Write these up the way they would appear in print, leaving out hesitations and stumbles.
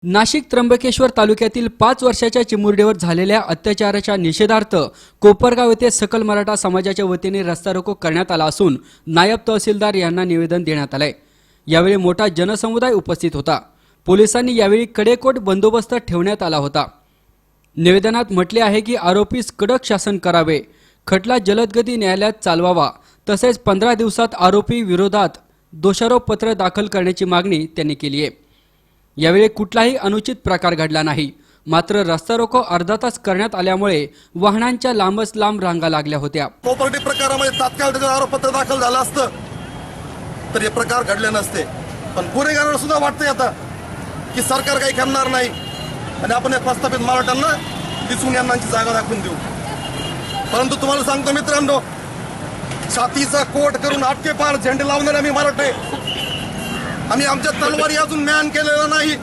नाशिक त्र्यंबकेश्वर तालुक्यातील 5 वर्षाच्या चिमुरडीवर झालेल्या अत्याचाराच्या निषेधार्थ कोपरगाव येथे सकल मराठा समाजाच्या वतीने रस्ता रोको करण्यात आला असून नायब तहसीलदार यांना निवेदन देण्यात आले। यावेळी मोठा जनसमुदाय उपस्थित होता। पोलिसांनी यावेळी कडेकोट बंदोबस्त ठेवण्यात आला होता। निवेदनात म्हटले आहे की आरोपीस कडक शासन करावे, खटला जलदगती न्यायालयात चालवावा, तसेच 15 दिवसात आरोपी विरोधात दोषारोप पत्र दाखल करण्याची मागणी त्यांनी केली आहे। यावेळी कुठलाही अनुचित प्रकार घडला नाही, मात्र रस्ता रोको अर्धा तास करण्यात आल्यामुळे वाहनांच्या लांबच लांब रांगा लागल्या होत्या। प्रॉपर्टी प्रकारामध्ये तात्काळ त्याचं आरोपपत्र दाखल झालं असतं तर हे प्रकार घडले नसते। पण गुन्हेगारांना सुद्धा वाटतंय आता की सरकार काही करणार नाही आणि आपण या प्रस्थापित मराठ्यांना दिसून यांची जागा दाखवून देऊ। परंतु तुम्हाला सांगतो मित्रांनो, छातीचा कोट करून आटके पार झेंडे लावणारे आम्ही मराठे, आम्ही आमच्या तलवारी अजून म्यान केलेला नाही।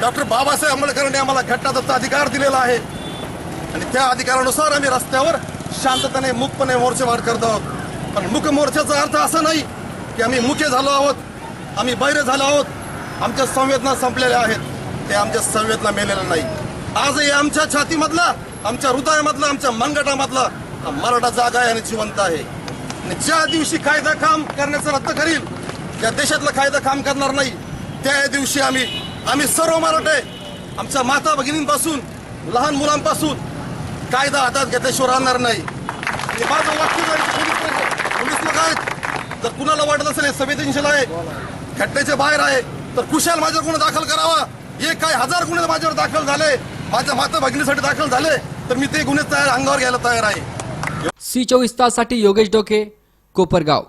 डॉक्टर बाबासाहेब आंबेडकरांनी आम्हाला घटनादत्त अधिकार दिलेला आहे आणि त्या अधिकारानुसार आम्ही रस्त्यावर शांततेने मुक्तपणे मोर्चेबार करत आहोत। पण मुक मोर्चाचा अर्थ असा नाही की आम्ही मुके झालो आहोत, आम्ही बैरे झालो आहोत, आमच्या संवेदना संपलेल्या आहेत। ते आमच्या संवेदना मेलेल्या नाही। आजही आमच्या छातीमधला, आमच्या हृदयामधला, आमच्या मनगटामधला हा मराठा जागा आहे आणि जिवंत आहे। आणि ज्या दिवशी कायदा काम करण्याचं रद्द करील, ज्या देशातला कायदा काम करणार नाही, त्या दिवशी आम्ही सर्व मराठे आमच्या माता भगिनींपासून लहान मुलांपासून कायदा हातात घेतल्याशिवाय राहणार नाही। माझं वाक्य पोलीस लोक आहेत, जर कुणाला वाटत असेल हे संवेदनशील आहे, घटनेच्या बाहेर आहे, तर कुशाल माझ्यावर गुन्हा दाखल करावा। हे काय 1000 गुन्हे माझ्यावर दाखल झाले, माझ्या माता भगिनीसाठी दाखल झाले, तर मी ते गुन्हे अंगावर घ्यायला तयार आहे। C24 ताससाठी योगेश डोके, कोपरगाव।